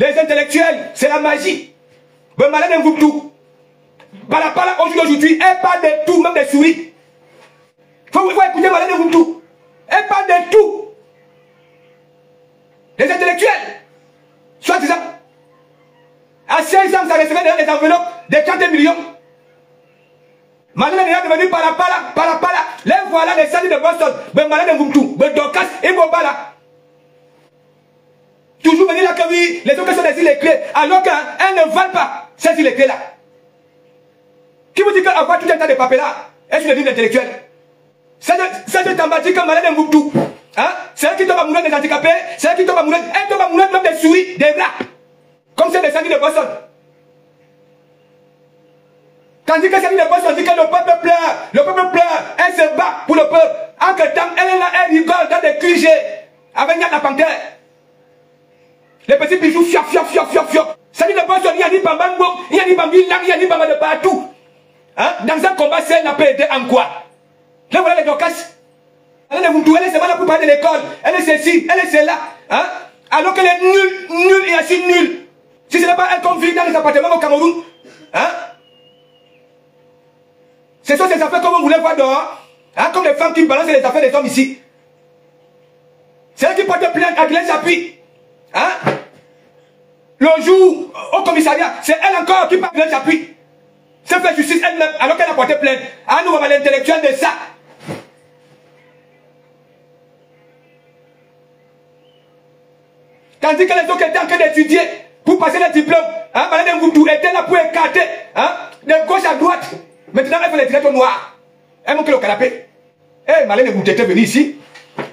Les intellectuels, c'est la magie. Le malin ne vous tout. Palapala, aujourd'hui, elle parle de tout, même des souris. Faut écouter malin ne vous tout. Elle parle de tout. Les intellectuels, soit disant, à 16 ans, ça recevait dans les enveloppes de 30 millions. Malin est devenu palapala. Les voilà les salles de Boston. Ben malin ne vous tout. Ben Dorcas et Bobala. Toujours venir là que oui, les autres sont des les clés, alors qu'elles ne valent pas ces les clés là. Qui vous dit qu'avoir tout un tas de papiers là, est-ce une vie intellectuelle? C'est de t'embâtir comme malade d'un Moubtou. Hein? C'est elle qui tombe amoureux des handicapés, c'est elle qui tombe amoureux, elle tombe amoureux même des souris, des rats. Comme c'est des sanguines de Boston. Tandis que sanguines de Boston dit que le peuple pleure, elle se bat pour le peuple. En que temps, elle est là, elle rigole dans des QG, avec Yann la panthère. Les petits bijoux, fiop. Sanguines de Boston, il y a ni Bambango, il y a ni Bambilang, il y a ni Bamba de partout. Hein? Dans un combat, c'est n'a pas aidé en quoi? Là, voilà les Dorcas. Elle est seulement là pour parler de l'école. Elle est celle-ci, elle est celle-là. Hein? Alors qu'elle est nulle et assez nulle. Si ce n'est pas elle qu'on vit dans les appartements au Cameroun. Hein? Ce sont ces affaires comme on voulait voir dehors. Hein? Comme les femmes qui balancent les affaires des hommes ici. C'est elle qui porte plainte à Glen Chapuis. Hein? Le jour au commissariat, c'est elle encore qui parle de Glen Chapuis. Se fait justice elle-même alors qu'elle a porté plainte. Ah, nous, on va l'intellectuel de ça. Tandis que les autres étaient en train d'étudier pour passer le diplôme. Hein, Malade Ngoutou était là pour écarter. Hein, de gauche à droite. Maintenant, elle fait les tirettes au noir. Elle monte le canapé. Eh, Malade Ngoutou était venu ici.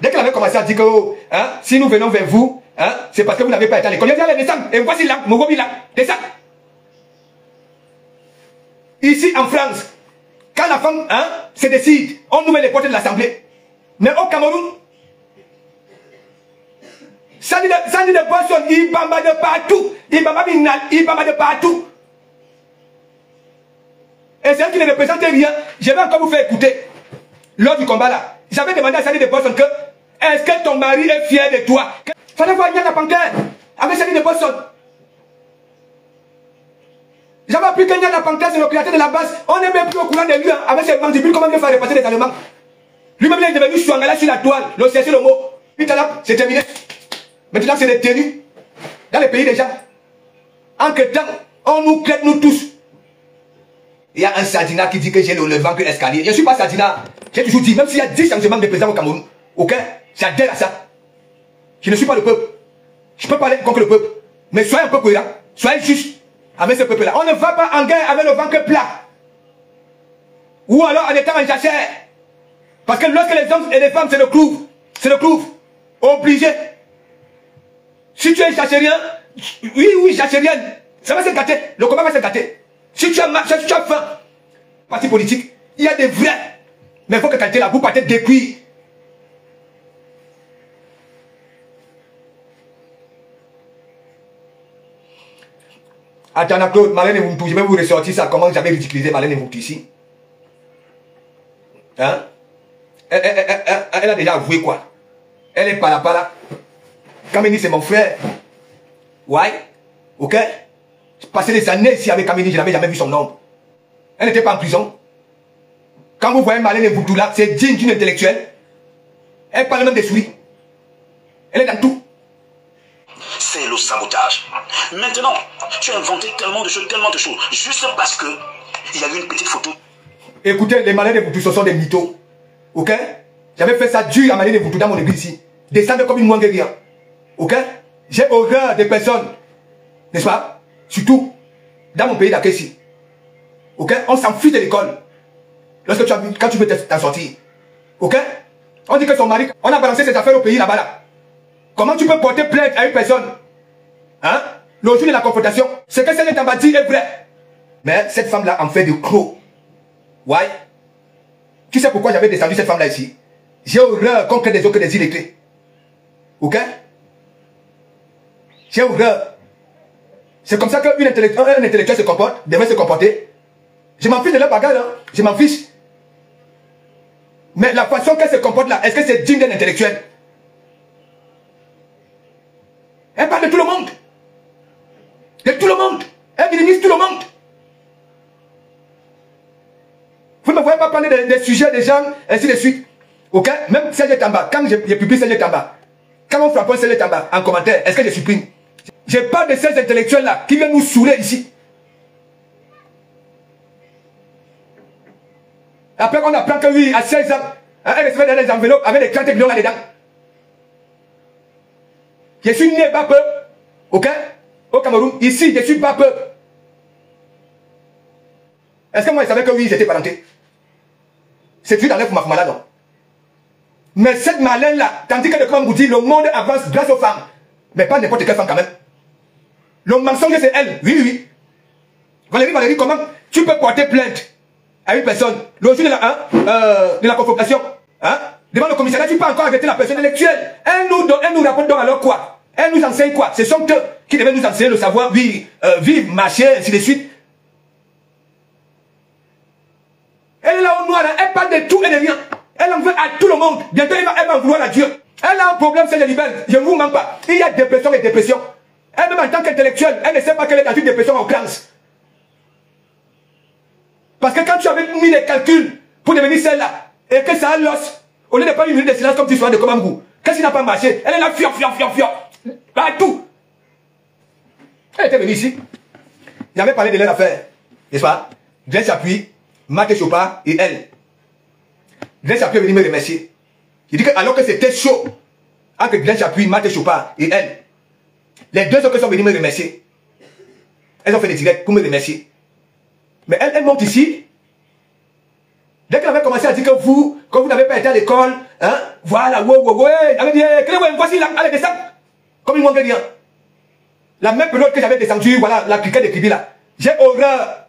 Dès qu'elle avait commencé à dire que, hein, si nous venons vers vous, hein, c'est parce que vous n'avez pas été à l'école. Il y a allez, descendre. Et voici là, mon gobi là. Descends. Ici en France, quand la femme hein, se décide, on nous met les portes de l'Assemblée. Mais au Cameroun, ça dit de Boston, il bamba de partout. Il bamba de partout. Et c'est elle qui ne représente rien. Je vais encore vous faire écouter. Lors du combat là, j'avais demandé à Sally de Boston que est-ce que ton mari est fier de toi? Fallait voir Yann la panthère avec Sally de Boston. J'avais appris que Yann la panthère, c'est le créateur de la base. On n'est même plus au courant de lui, hein, avec ses mandibules, comment il faire repasser les Allemands. Lui-même, il est devenu Chouangala sur la toile. Le chercher le mot. Puis là, c'est terminé. Maintenant, c'est des tenues. Dans les pays déjà. En que temps, on nous crête, nous tous. Il y a un Sardina qui dit que j'ai le vent que l'escalier. Je ne suis pas Sardina. J'ai toujours dit, même s'il y a 10 changements de président au Cameroun, ok, j'adhère à ça. Je ne suis pas le peuple. Je peux parler contre le peuple. Mais soyez un peu cohérent. Soyez juste avec ce peuple-là. On ne va pas en guerre avec le ventre plat. Ou alors en étant en jachère. Parce que lorsque les hommes et les femmes, c'est le clouvre. Obligé. Si tu es jachérien, oui, jachérienne, ça va se gâter. Le combat va se gâter. Si tu as faim, parti politique, il y a des vrais. Mais il faut que tu aies la boue partez des cuits. Attends, Claude, Marlène et Moumtou, je vais vous ressortir ça. Comment j'avais ridiculisé Marlène et Moumtou ici? Hein? Elle a déjà avoué quoi? Elle est pas là. Kameni, c'est mon frère. Ouais? Ok? J'ai passé des années ici avec Kameni, je n'avais jamais vu son nom. Elle n'était pas en prison. Quand vous voyez Marlène et Moumtou là, c'est digne d'une intellectuelle. Elle parle même des souris. Elle est dans tout. C'est le sabotage. Maintenant, tu as inventé tellement de choses, juste parce que il y a eu une petite photo. Écoutez, les malins de Boutou, ce sont des mythos. Ok? J'avais fait ça dur à Malin de Boutou dans mon église ici. Descendre comme une moine. Ok? J'ai horreur des personnes. N'est-ce pas? Surtout dans mon pays d'accueil ici. Ok? On s'en fiche de l'école. Lorsque quand tu veux t'en sortir. Ok? On dit que son mari, on a balancé ses affaires au pays là-bas là. Comment tu peux porter plainte à une personne? Hein? Le jour de la confrontation, ce que celle t'a dit est vrai. Mais cette femme-là en fait du croc. Ouais. Tu sais pourquoi j'avais descendu cette femme-là ici? J'ai horreur qu'on crée des autres que des illettrés. Ok? J'ai horreur. C'est comme ça qu'un intellectuel se comporte, devrait se comporter. Je m'en fiche de leur bagarre, hein? Je m'en fiche. Mais la façon qu'elle se comporte là, est-ce que c'est digne d'un intellectuel? Elle parle de tout le monde. De tout le monde. Elle minimise tout le monde. Vous ne me voyez pas parler des sujets des gens, ainsi de suite. Ok? Même Serge Tamba, quand je publie Serge Tamba, quand on frappe Serge Tamba en commentaire, est-ce que je supprime? Je parle de ces intellectuels-là qui viennent nous saouler ici. Après qu'on apprend que oui, à 16 ans, elle recevait dans des enveloppes avec des 30 millions là-dedans. Je suis né pas peuple, ok? Au Cameroun, ici, je suis pas peuple. Est-ce que moi je savais que oui, j'étais parenté? C'est tout dans le Fumafumala, non? Mais cette malin-là, tandis que le Kamangou dit, le monde avance grâce aux femmes. Mais pas n'importe quelle femme quand même. Le mensonge, c'est elle. Oui, oui. Valérie, comment tu peux porter plainte à une personne le jour de la confrontation, devant le commissariat, tu peux encore arrêter la personne intellectuelle. Elle nous rapporte donc alors quoi? Elle nous enseigne quoi? Ce sont eux qui devaient nous enseigner le savoir, oui, vivre, marcher, ainsi de suite. Elle est là au noir, elle parle de tout et de rien. Elle en veut à tout le monde. Bientôt, elle va en vouloir à Dieu. Elle a un problème, c'est le libelle. Je ne vous mens pas. Il y a dépression et dépression. Elle-même en tant qu'intellectuelle, elle ne sait pas qu'elle est dans une dépression en classe. Parce que quand tu avais mis les calculs pour devenir celle-là, et que ça a l'os, au lieu de pas une minute de silence comme tu sois de Komangou, qu'est-ce qui n'a pas marché? Elle est là, fior. Partout. Elle était venue ici. J'avais parlé de leur affaire. N'est-ce pas? Glenn Chapuis, Marthe Chopard et elle. Glenn Chapuis est venu me remercier. Il dit que alors que c'était chaud, entre Glenn Chapuis, Marthe Chopard et elle, les deux autres sont venus me remercier. Elles ont fait des directs pour me remercier. Mais elle monte ici. Dès qu'elle avait commencé à dire que vous n'avez pas été à l'école, voilà, elle avait dit, voici là, allez descendre. Comme une montre rien. La même période que j'avais descendu, voilà, la cricket de Kibi là. J'ai horreur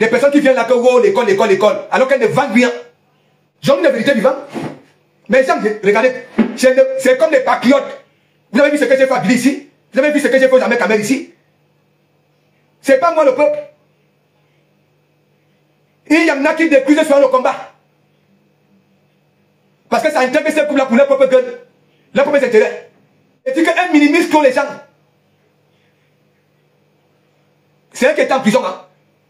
des personnes qui viennent là que l'école, alors qu'elles ne vendent rien. J'ai envie de vérité vivante. Mais regardez, c'est comme les patriotes. Vous avez vu ce que j'ai fait à Billy ici? Vous avez vu ce que j'ai fait aux Américains ici? C'est pas moi le peuple. Il y en a qui détruisent sur le combat. Parce que ça intègre ces coups-là pour leur propre gueule, leur propre intérêt. Et dit qu'elle minimise trop les gens. C'est elle qui est en prison.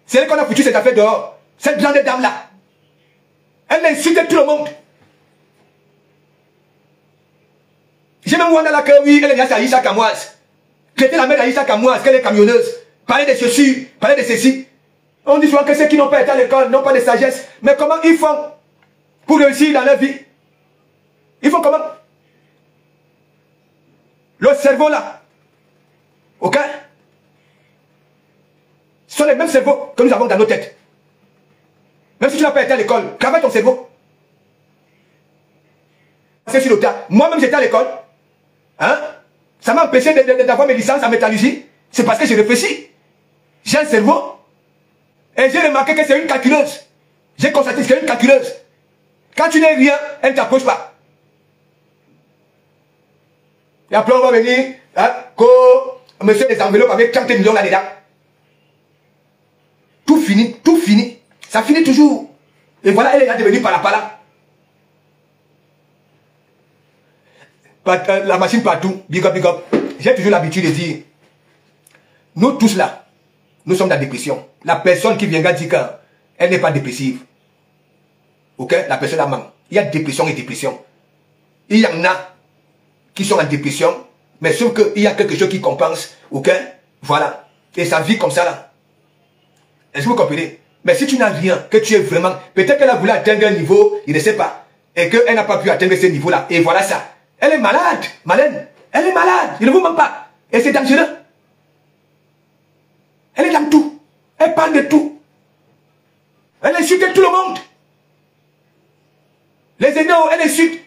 C'est elle qu'on a foutu cette affaire dehors. Cette grande dame-là. Elle insulte tout le monde. J'ai même vu là que oui, elle est à Aïcha Kamoise. Traiter la mère d'Aïcha Kamoise, qu'elle est camionneuse. Parler de ceci, parler de ceci. On dit souvent que ceux qui n'ont pas été à l'école n'ont pas de sagesse. Mais comment ils font pour réussir dans leur vie? Ils font comment? Le cerveau là. Ok? Ce sont les mêmes cerveaux que nous avons dans nos têtes. Même si tu n'as pas été à l'école, travaille ton cerveau. C'est sur le tas. Moi-même j'étais à l'école. Ça m'a empêché d'avoir mes licences en métallurgie. C'est parce que j'ai réfléchi. J'ai un cerveau. Et j'ai remarqué que c'est une calculeuse. J'ai constaté que c'est une calculeuse. Quand tu n'es rien, elle ne t'approche pas. Et après on va venir, monsieur des enveloppes avec 30 millions là-dedans. Tout fini, tout fini. Ça finit toujours. Et voilà, elle est là devenue par la machine partout, big up, big up. J'ai toujours l'habitude de dire, nous tous là, nous sommes dans la dépression. La personne qui viendra dire qu'elle n'est pas dépressive. Ok? La personne a manque. Il y a dépression et dépression. Il y en a qui sont en dépression, mais sauf qu'il y a quelque chose qui compense. Ok? Voilà. Et ça vit comme ça là. Est-ce que vous comprenez? Mais si tu n'as rien, que tu es vraiment... Peut-être qu'elle a voulu atteindre un niveau, il ne sait pas. Et qu'elle n'a pas pu atteindre ce niveau-là. Et voilà ça. Elle est malade, Malène. Elle est malade. Je ne vous mens pas. Et c'est dangereux. Elle est dans tout. Elle parle de tout. Elle insulte tout le monde. Les aînés, elle insulte.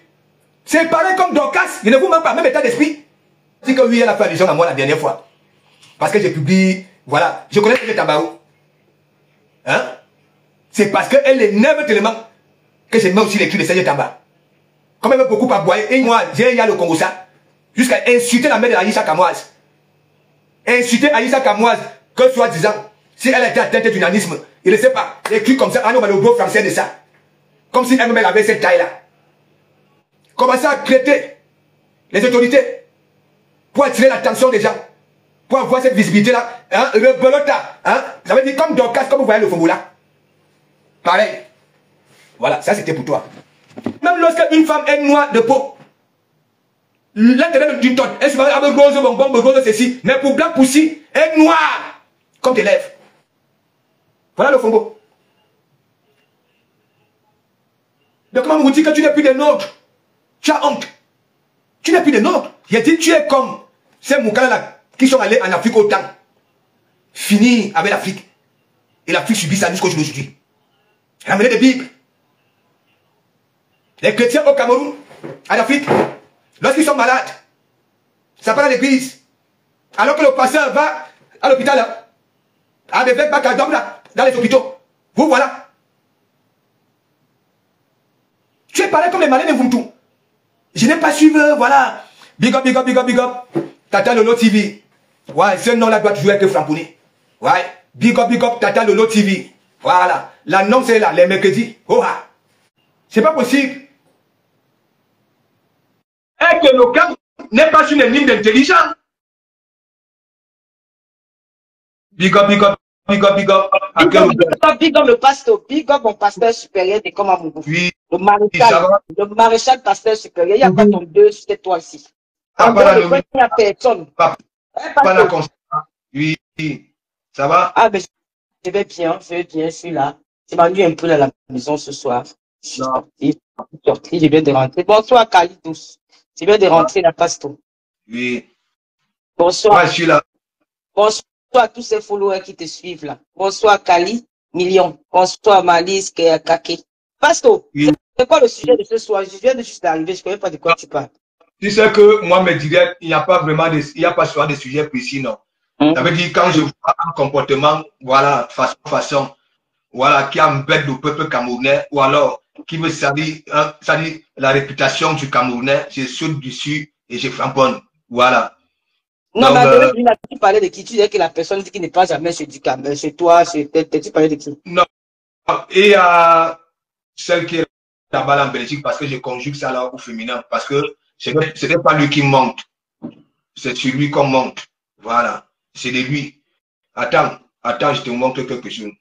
C'est pareil comme Dorcas. Je ne vous mens pas, même état d'esprit. Je dis que oui, elle a fait allusion à moi la dernière fois. Parce que j'ai publié, voilà. Je connais le Tabarou. C'est parce qu'elle énerve tellement que je mets aussi les cris de Serge Tamba. Comme elle veut beaucoup aboyer, et moi, j'ai le Congo ça. Jusqu'à insulter la mère de Aïcha Kamoise. Insulter Aïcha Kamoise, que soi-disant, si elle a été atteinte du nanisme, il ne sait pas. Les cris comme ça, on va le beau français de ça. Comme si elle-même avait cette taille-là. Commencer à traiter les autorités pour attirer l'attention des gens. pour avoir cette visibilité-là. Hein, rebelota. Hein, ça veut dire comme Dorcas, comme vous voyez le Fombo là. Pareil. Voilà, ça c'était pour toi. Même lorsque une femme est noire de peau, l'intérêt d'une tonne, elle se va avec rose, bonbon, rose, ceci. Mais pour Black Pussy, elle est noire. Comme tes lèvres. Voilà le Fombo. Donc comment vous dites que tu n'es plus des nôtres? Tu as honte. Tu n'es plus des nôtres. J'ai dit tu es comme ces Moukala là qui sont allés en Afrique autant. Fini avec l'Afrique. Et l'Afrique subit ça jusqu'au jour d'aujourd'hui. Ramenez des Bibles. Les chrétiens au Cameroun, en Afrique, lorsqu'ils sont malades, ça part à l'église. Alors que le pasteur va à l'hôpital, avec Bakadom là, dans les hôpitaux. Vous voilà. Tu es pareil comme les malins de Vuntu. Je n'ai pas suivi, voilà. Big up, big up, big up, big up. Tata Lolo TV. Ouais, ce nom-là doit jouer avec Frampouni. Ouais. Big up, Tata Lolo TV. Voilà. L'annonce est là, les mercredis. Oh ah. C'est pas possible. Et que nos cas n'est pas une ligne d'intelligence. Big up, big up, big up, big up. Big up le pasteur, big up mon pasteur supérieur de Komamougou. Oui. Le maréchal pasteur supérieur. Il n'y a pas ton deux, c'était toi ici. En dehors de quoi, il n'y a personne. Oui, ça va? Ah, mais je vais bien, je suis là. Je m'ennuie un peu à la maison ce soir. Je suis sorti, je viens de rentrer. Bonsoir, Kali Douce. Je viens de rentrer, la pasteur. Oui. Bonsoir. Ouais, je suis là. Bonsoir à tous ces followers qui te suivent là. Bonsoir, Kali, Million. Bonsoir, Malice, Kake. Pasto, oui. C'est quoi le sujet de ce soir? Je viens de juste d'arriver, je ne connais pas de quoi tu parles. Tu sais que moi, mes directs, il n'y a pas vraiment il n'y a pas souvent de sujets précis, non. Ça veut dire quand je vois un comportement, voilà, façon, voilà, qui embête le peuple camerounais, ou alors qui veut salir la réputation du Camerounais, je saute dessus et je framponne. Voilà. Non, donc, mais tu parlais de qui? Tu disais que la personne qui n'est pas jamais chez du Cameroun, chez toi, tu parlais de qui? Non. Et celle qui est là-bas en Belgique, parce que je conjugue ça là au féminin, parce que ce n'est pas lui qui monte, c'est sur lui qu'on monte. Voilà, c'est de lui. Attends, je te montre quelque chose.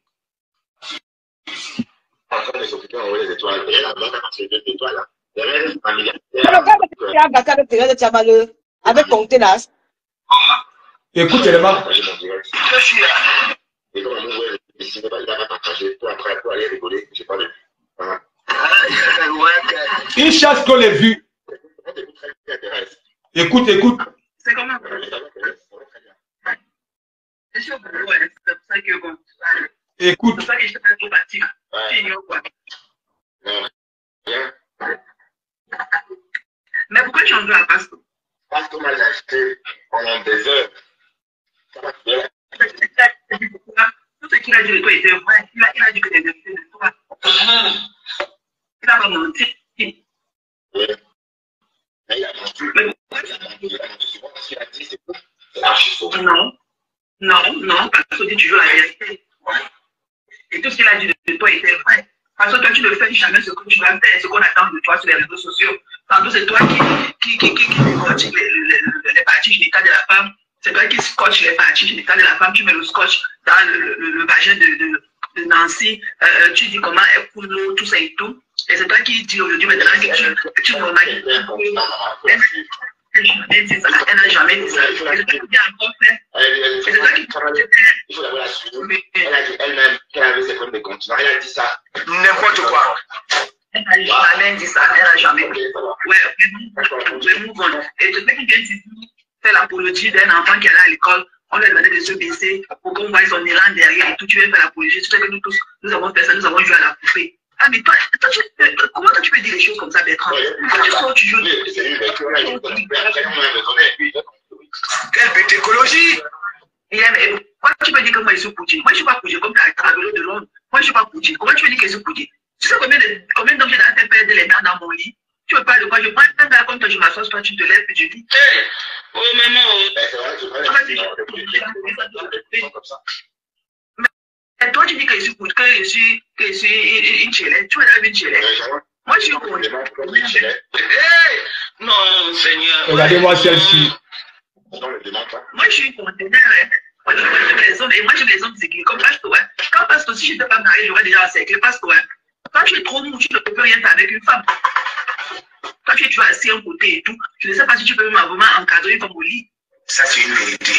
Avec contenance. Écoute, élément. Il chasse qu'on les vues. Écoute. C'est comment? Je suis au boulot, c'est pour ça que bon. Écoute. C'est pour ça que je ne sais pas trop partir. Tu ignores quoi? Mais pourquoi tu en veux à Pasto? Parce qu'on m'a acheté pendant des heures. Tout ce qu'il a dit de toi était vrai. Il a dit que des vérités de toi. Il n'a pas menti. Oui. Mais il a menti. Mais pourquoi tu as menti? Il a menti souvent parce qu'il a dit c'est tout. C'est archi faux. Non, parce que tu joues la vérité. Et tout ce qu'il a dit de toi était vrai. Parce que toi, tu ne fais jamais ce que tu vas faire, ce qu'on attend de toi sur les réseaux sociaux. Tantôt, c'est toi qui scotche les parties génitales de la femme. C'est toi qui scotche les parties génitales de la femme. Tu mets le scotch dans le vagin de Nancy. Tu dis comment elle coule l'eau, tout ça et tout. Et c'est toi qui dis aujourd'hui maintenant que tu normalises. Elle n'a jamais dit ça. Et c'est toi qui a encore fait. Et c'est toi qui il faut d'abord la suivre. Elle a dit elle-même qu'elle avait ses problèmes de continence. Elle a dit ça. N'importe quoi. Elle n'a jamais dit ça. Elle n'a jamais dit. Ouais, move on. Et tu sais qu'il vient faire l'apologie d'un enfant qui allait à l'école. On lui a demandé de se baisser pour qu'on voit son élan derrière et tout. Tu viens faire l'apologie. Tu sais que nous tous, nous avons fait ça, nous avons joué à la poupée. Ah, mais toi comment tu peux dire les choses comme ça, Bertrand? Tu sors, tu joues. Quelle bête d'écologie! Pourquoi tu peux dire que moi je suis Poudji? Moi je ne suis pas Poudji comme tu as de Londres. Moi je ne suis pas Poudji. Comment tu peux dire que je suis Poudji? Tu sais combien d'hommes j'ai dans tes perdre les dents dans mon lit? Tu veux pas de quoi? Je prends un gars comme toi, je m'assois, toi tu te lèves et tu dis hey! Oh maman! Mais toi tu dis que je suis Poudji, que je suis une chelette. Tu veux la vie une chelette? Moi je suis Poudji. Non, Seigneur. Regardez-moi celle-ci. Moi, je suis une conteneur. Hein. Moi, j'ai les hommes équilibrés comme Pasto. Hein. Quand Pasto, si je n'étais pas mariée, j'aurais déjà encerclé Pasto. Hein. Quand tu es trop mou, tu ne peux rien faire avec une femme. Quand tu es assis à un côté et tout, je ne sais pas si tu peux vraiment encadrer une femme au lit. Ça, c'est une vérité.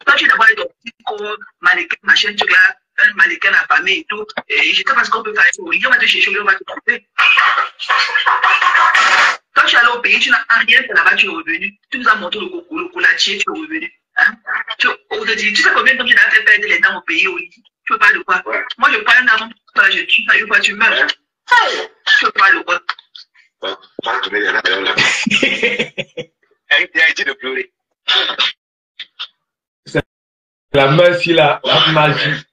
Quand tu es d'abord avec ton petit corps, mannequin, machin, tu regardes un mannequin affamé et tout, et je ne sais pas ce qu'on peut faire au lit. On va te chercher, on va te trouver. Quand tu es allé au pays, tu n'as rien fait là-bas, tu es revenu. Tu nous as montré le coulatier, tu es revenu. Hein? Tu sais combien de temps tu as fait perdre les dents au pays au lit? Tu veux pas de quoi? Ouais. Moi, je prends un avant, toi, je tue, une fois tu meurs. Ouais. Tu veux pas de quoi? Pas tourner les reins là. Elle a dit de pleurer. La merci, la magie.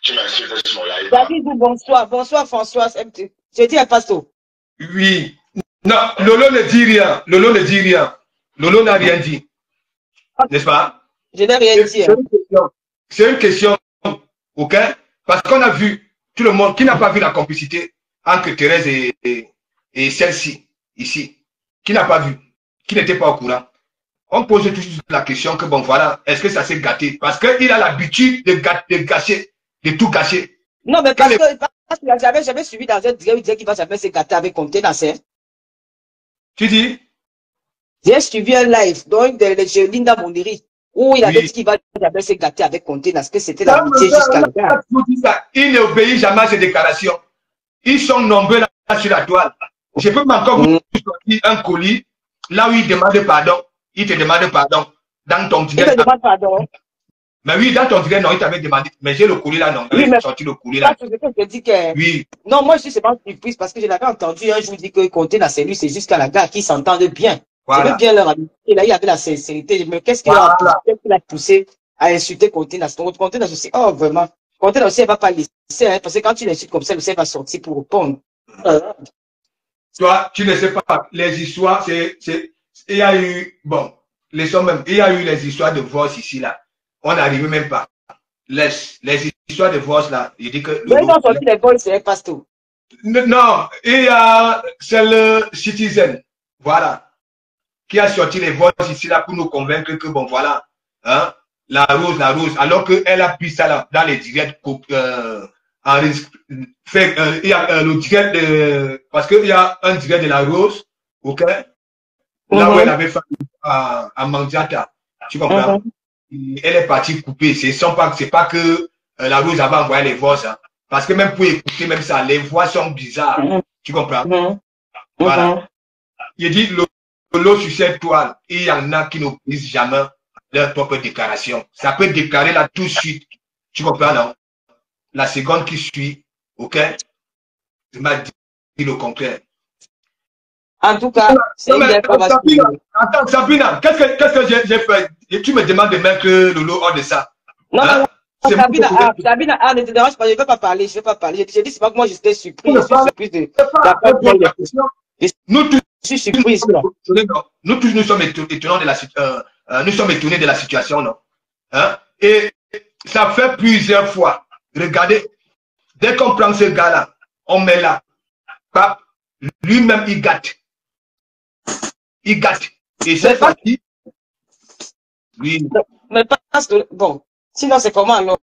Tu m'as suivi sur mon live. David, bonsoir. Bonsoir, François. Je dis à Pasto. Oui. Non, Lolo ne dit rien. Lolo ne dit rien. Lolo n'a rien dit. N'est-ce pas? Je n'ai rien dit. C'est une question. OK? Parce qu'on a vu tout le monde qui n'a pas vu la complicité entre Thérèse et celle-ci, ici. Qui n'a pas vu? Qui n'était pas au courant? On pose toujours la question que, bon, voilà, est-ce que ça s'est gâté? Parce qu'il a l'habitude de gâcher, de tout gâcher. Non, mais parce qu'il n'a jamais suivi dans un direct, il disait qu'il va jamais se gâter avec Contenance. Tu dis? J'ai suivi un live, donc, de Linda Mondiri, où il avait dit qu'il va jamais se gâter avec Contenance, que c'était l'amitié jusqu'à la fin. Il n'obéit jamais à ses déclarations. Ils sont nombreux là sur la toile. Je peux encore vous sortir un colis, là où il demande pardon. Il te demande pardon. Dans ton direct. Il te demande pardon. Mais oui, dans ton direct, non, il t'avait demandé. Mais j'ai le colis là, non. Oui, il a sorti le colis là. Je dis que... Oui. Non, moi, je suis seulement surprise parce que je l'avais entendu un jour dire que Contenance et lui, c'est jusqu'à la gare qui s'entendent bien. Voilà. C'est bien leur amitié. Là, il y avait la sincérité. Mais qu'est-ce qui l'a poussé à insulter Contenance? Donc, Contenance aussi, oh, vraiment. Contenance aussi, elle ne va pas laisser, hein, parce que quand tu l'insultes comme ça, le ciel va sortir pour répondre. Toi, tu ne sais pas. Les histoires, il y a eu, bon, il y a eu les histoires de divorce ici, là. On n'arrive même pas. Les histoires de divorce, là, il dit que... Mais ils ont sorti les vols, c'est un pasteur. Non, c'est le Citizen, voilà, qui a sorti les voix ici, là, pour nous convaincre que, bon, voilà, hein, la rose, alors qu'elle a pris ça là, dans les directs, il y a le direct parce qu'il y a un direct de la rose, ok, là où elle avait fait à Mandiata, tu comprends? Elle est partie couper, c'est pas que la rose avait envoyé les voix, hein, parce que même pour écouter même ça, les voix sont bizarres, tu comprends? Voilà. Il dit l'eau sur cette toile, il y en a qui n'obéissent jamais leur propre déclaration. Ça peut déclarer là tout de suite, tu comprends, non? La seconde qui suit, ok, je m'a dit le contraire. En tout cas, c'est une information. Attends, Sabina, qu'est-ce que j'ai fait? Et tu me demandes de mettre Lolo hors de ça. Non, hein? Non, Sabina, ne te dérange pas, je ne veux pas parler, je te dis, c'est pas que moi j'étais surprise, je suis surprise de la Nous tous, je suis surprise. Nous tous, nous sommes étonnés de la situation, non? Hein? Et ça fait plusieurs fois. Regardez, dès qu'on prend ce gars-là, on met là. Lui-même, il gâte. Il gâte. Et cette fois-ci, oui. Mais parce que, bon, sinon c'est comment alors?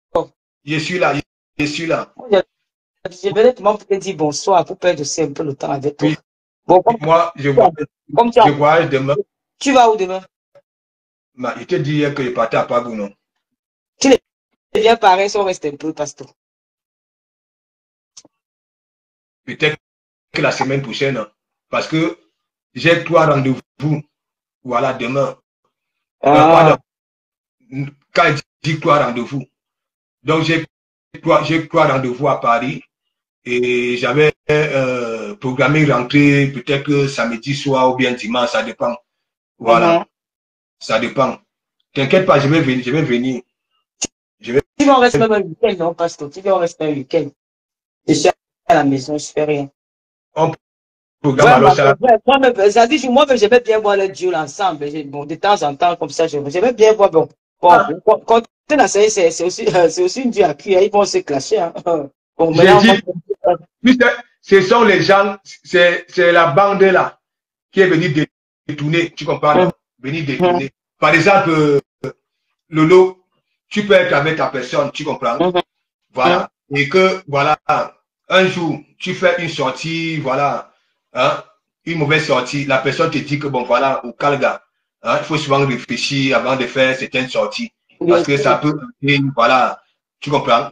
Je suis là. Je venais pour te dire bonsoir, pour perdre aussi un peu le temps avec toi. Oui. Bon, moi, je voyage demain. Tu vas où demain? Je te dis que je partais à Pagou, non? Tu viens pareil, si on reste un peu, pasteur. Peut-être que la semaine prochaine, hein, parce que j'ai 3 rendez-vous. Voilà, demain. Quand je dis 3 rendez-vous. Donc, j'ai 3 rendez-vous à Paris. Et j'avais programmé rentrer peut-être samedi soir ou bien dimanche, ça dépend. Voilà. Ça dépend. T'inquiète pas, je vais venir. Tu vas rester même un week-end, non, pasteur? Tu vas rester un week-end. Je suis à la maison, je fais rien. On programme alors ça. Moi, j'aimais bien voir les duos ensemble. Bon, de temps en temps, comme ça, j'aimais bien voir. Bon, quand tu es c'est aussi une duo à cuire, ils vont se clasher. Hein. Bon, ce sont les gens, c'est la bande là qui est venue détourner, tu comprends? Venir détourner. par exemple, Lolo, tu peux être avec ta personne, tu comprends? Voilà. Et que, voilà, un jour, tu fais une sortie, voilà, hein, une mauvaise sortie, la personne te dit que, bon, voilà, au Calga, hein, il faut souvent réfléchir avant de faire certaines sorties. Parce que ça peut, voilà, tu comprends?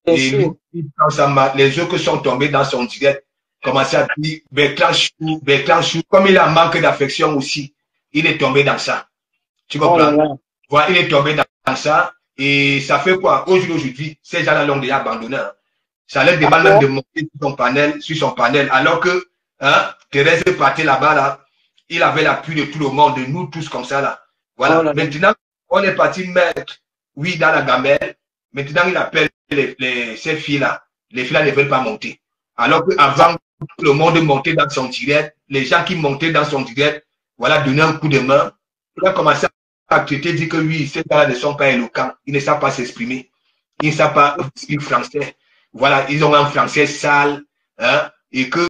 Et lui, quand ça les autres sont tombés dans son direct, commençaient à dire, Bertrand Chou, comme il a manque d'affection aussi, il est tombé dans ça. Tu comprends? Voilà, il est tombé dans ça. Et ça fait quoi? Aujourd'hui, ces gens-là l'ont déjà abandonné. Hein. Ça leur demande même de monter sur son panel, alors que hein, Thérèse partait là-bas, là, il avait l'appui de tout le monde, de nous tous comme ça. Là. Voilà. Maintenant, on est parti mettre, oui, dans la gamelle. Maintenant, il appelle ces filles-là. Les filles-là ne veulent pas monter. Alors qu'avant, tout le monde montait dans son direct. Les gens qui montaient dans son direct, voilà, donnaient un coup de main. Il a commencé à traiter, dire que oui, ces gens-là ne sont pas éloquents. Ils ne savent pas s'exprimer. Ils ne savent pas expliquer français. Voilà, ils ont un français sale. Hein, et que